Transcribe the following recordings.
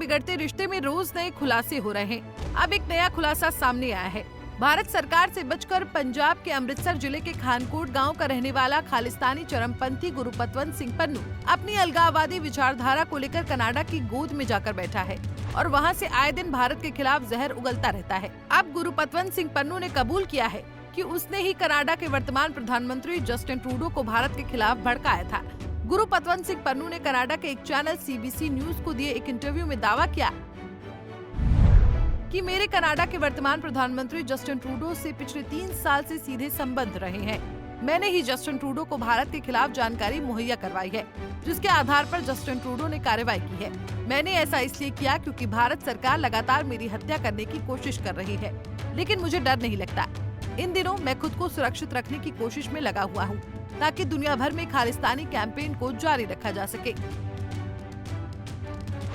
बिगड़ते रिश्ते में रोज नए खुलासे हो रहे हैं। अब एक नया खुलासा सामने आया है। भारत सरकार से बचकर पंजाब के अमृतसर जिले के खानकोट गांव का रहने वाला खालिस्तानी चरमपंथी गुरुपतवंत सिंह पन्नू अपनी अलगाववादी विचारधारा को लेकर कनाडा की गोद में जाकर बैठा है और वहां से आए दिन भारत के खिलाफ जहर उगलता रहता है। अब गुरुपतवंत सिंह पन्नू ने कबूल किया है कि उसने ही कनाडा के वर्तमान प्रधानमंत्री जस्टिन ट्रूडो को भारत के खिलाफ भड़काया था। गुरुपतवंत सिंह पन्नू ने कनाडा के एक चैनल CBC न्यूज को दिए एक इंटरव्यू में दावा किया कि मेरे कनाडा के वर्तमान प्रधानमंत्री जस्टिन ट्रूडो से पिछले 3 साल से सीधे संबंध रहे हैं। मैंने ही जस्टिन ट्रूडो को भारत के खिलाफ जानकारी मुहैया करवाई है, जिसके आधार पर जस्टिन ट्रूडो ने कार्रवाई की है। मैंने ऐसा इसलिए किया क्योंकि भारत सरकार लगातार मेरी हत्या करने की कोशिश कर रही है, लेकिन मुझे डर नहीं लगता। इन दिनों मैं खुद को सुरक्षित रखने की कोशिश में लगा हुआ हूँ, ताकि दुनिया भर में खालिस्तानी कैंपेन को जारी रखा जा सके।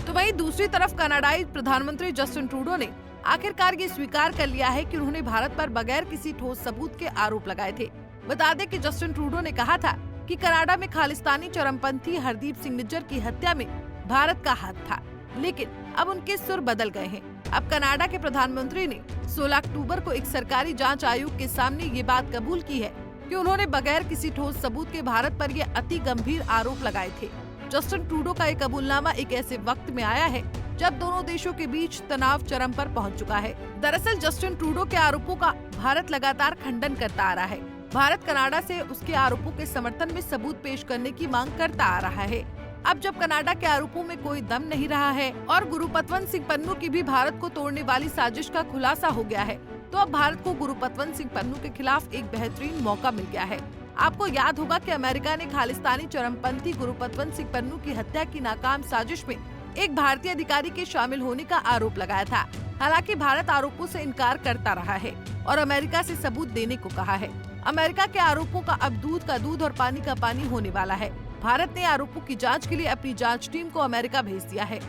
तो वहीं दूसरी तरफ कनाडाई प्रधानमंत्री जस्टिन ट्रूडो ने आखिरकार ये स्वीकार कर लिया है कि उन्होंने भारत पर बगैर किसी ठोस सबूत के आरोप लगाए थे। बता दें कि जस्टिन ट्रूडो ने कहा था कि कनाडा में खालिस्तानी चरमपंथी हरदीप सिंह निज्जर की हत्या में भारत का हाथ था, लेकिन अब उनके सुर बदल गए हैं। अब कनाडा के प्रधानमंत्री ने 16 अक्टूबर को एक सरकारी जांच आयोग के सामने ये बात कबूल की है कि उन्होंने बगैर किसी ठोस सबूत के भारत पर ये अति गंभीर आरोप लगाए थे। जस्टिन ट्रूडो का ये कबूलनामा एक ऐसे वक्त में आया है जब दोनों देशों के बीच तनाव चरम पर पहुंच चुका है। दरअसल जस्टिन ट्रूडो के आरोपों का भारत लगातार खंडन करता आ रहा है। भारत कनाडा से उसके आरोपों के समर्थन में सबूत पेश करने की मांग करता आ रहा है। अब जब कनाडा के आरोपों में कोई दम नहीं रहा है और गुरुपतवंत सिंह पन्नू की भी भारत को तोड़ने वाली साजिश का खुलासा हो गया है, तो अब भारत को गुरुपतवंत सिंह पन्नू के खिलाफ एक बेहतरीन मौका मिल गया है। आपको याद होगा कि अमेरिका ने खालिस्तानी चरमपंथी गुरुपतवंत सिंह पन्नू की हत्या की नाकाम साजिश में एक भारतीय अधिकारी के शामिल होने का आरोप लगाया था। हालांकि भारत आरोपों से इनकार करता रहा है और अमेरिका से सबूत देने को कहा है। अमेरिका के आरोपों का अब दूध का दूध और पानी का पानी होने वाला है। भारत ने आरोपों की जांच के लिए अपनी जांच टीम को अमेरिका भेज दिया है।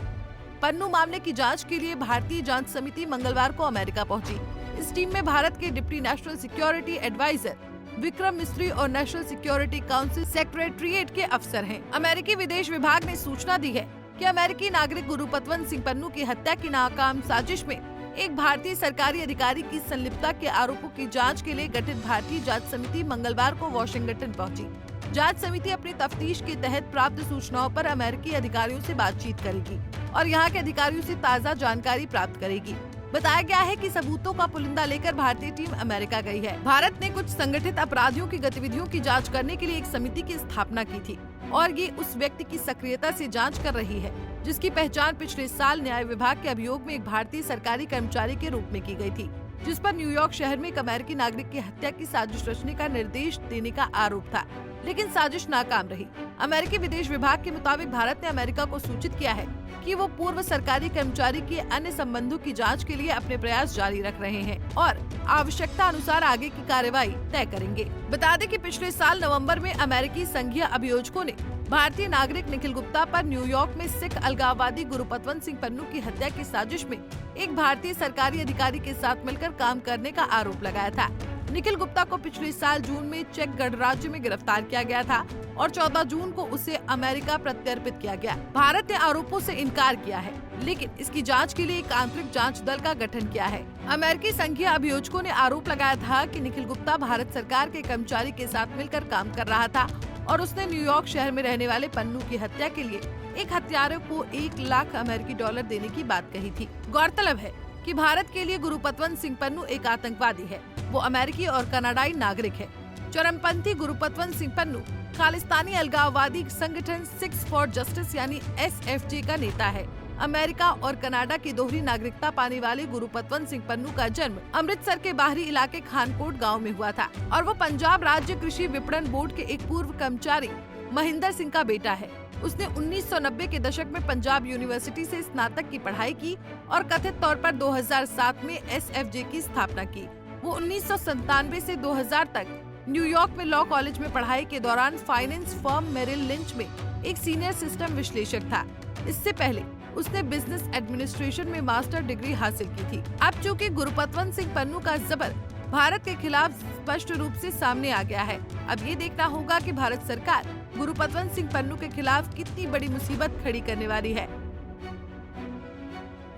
पन्नू मामले की जांच के लिए भारतीय जांच समिति मंगलवार को अमेरिका पहुंची। इस टीम में भारत के deputy national security advisor Vikram Misri और नेशनल सिक्योरिटी काउंसिल सेक्रेटरीट के अफसर हैं। अमेरिकी विदेश विभाग ने सूचना दी है कि अमेरिकी नागरिक गुरुपतवंत सिंह पन्नू की हत्या की नाकाम साजिश में एक भारतीय सरकारी अधिकारी की संलिप्तता के आरोपों की जांच के लिए गठित भारतीय जांच समिति मंगलवार को वॉशिंगटन पहुंची। जांच समिति अपनी तफ्तीश के तहत प्राप्त सूचनाओं पर अमेरिकी अधिकारियों से बातचीत करेगी और यहां के अधिकारियों से ताज़ा जानकारी प्राप्त करेगी। बताया गया है कि सबूतों का पुलिंदा लेकर भारतीय टीम अमेरिका गई है। भारत ने कुछ संगठित अपराधियों की गतिविधियों की जांच करने के लिए एक समिति की स्थापना की थी और ये उस व्यक्ति की सक्रियता से जांच कर रही है जिसकी पहचान पिछले साल न्याय विभाग के अभियोग में एक भारतीय सरकारी कर्मचारी के रूप में की गई थी, जिस पर न्यूयॉर्क शहर में एक अमेरिकी नागरिक की हत्या की साजिश रचने का निर्देश देने का आरोप था, लेकिन साजिश नाकाम रही। अमेरिकी विदेश विभाग के मुताबिक भारत ने अमेरिका को सूचित किया है कि वो पूर्व सरकारी कर्मचारी के अन्य संबंधों की जांच के लिए अपने प्रयास जारी रख रहे हैं और आवश्यकता अनुसार आगे की कार्रवाई तय करेंगे। बता दें कि पिछले साल नवंबर में अमेरिकी संघीय अभियोजकों ने भारतीय नागरिक निखिल गुप्ता पर न्यूयॉर्क में सिख अलगाववादी गुरुपतवंत सिंह पन्नू की हत्या की साजिश में एक भारतीय सरकारी अधिकारी के साथ मिलकर काम करने का आरोप लगाया था। निखिल गुप्ता को पिछले साल जून में चेक गणराज्य में गिरफ्तार किया गया था और 14 जून को उसे अमेरिका प्रत्यर्पित किया गया। भारत ने आरोपों से इनकार किया है, लेकिन इसकी जांच के लिए एक आंतरिक जांच दल का गठन किया है। अमेरिकी संघीय अभियोजकों ने आरोप लगाया था कि निखिल गुप्ता भारत सरकार के कर्मचारी के साथ मिलकर काम कर रहा था और उसने न्यूयॉर्क शहर में रहने वाले पन्नू की हत्या के लिए एक हत्यारे को 1 लाख अमेरिकी डॉलर देने की बात कही थी। गौरतलब है कि भारत के लिए गुरुपतवंत सिंह पन्नू एक आतंकवादी है। वो अमेरिकी और कनाडाई नागरिक है। चरमपंथी गुरुपतवंत सिंह पन्नू खालिस्तानी अलगाववादी संगठन सिक्स फॉर जस्टिस यानी SFJ का नेता है। अमेरिका और कनाडा की दोहरी नागरिकता पाने वाले गुरुपतवंत सिंह पन्नू का जन्म अमृतसर के बाहरी इलाके खानकोट गांव में हुआ था और वो पंजाब राज्य कृषि विपणन बोर्ड के एक पूर्व कर्मचारी महेंद्र सिंह का बेटा है। उसने 1990 के दशक में पंजाब यूनिवर्सिटी से स्नातक की पढ़ाई की और कथित तौर पर 2007 में SFJ की स्थापना की। वो 1997 से 2000 तक न्यूयॉर्क में लॉ कॉलेज में पढ़ाई के दौरान फाइनेंस फर्म मेरिल लिंच में एक सीनियर सिस्टम विश्लेषक था। इससे पहले उसने बिजनेस एडमिनिस्ट्रेशन में मास्टर डिग्री हासिल की थी। अब चूँकि गुरुपतवंत सिंह पन्नू का जबर भारत के खिलाफ स्पष्ट रूप से सामने आ गया है, अब ये देखना होगा कि भारत सरकार गुरुपतवंत सिंह पन्नू के खिलाफ कितनी बड़ी मुसीबत खड़ी करने वाली है।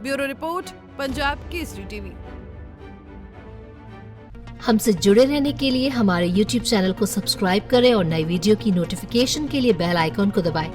Bureau report, Punjab Kesari TV. हमसे जुड़े रहने के लिए हमारे YouTube चैनल को सब्सक्राइब करें और नई वीडियो की नोटिफिकेशन के लिए बेल आइकॉन को दबाएं।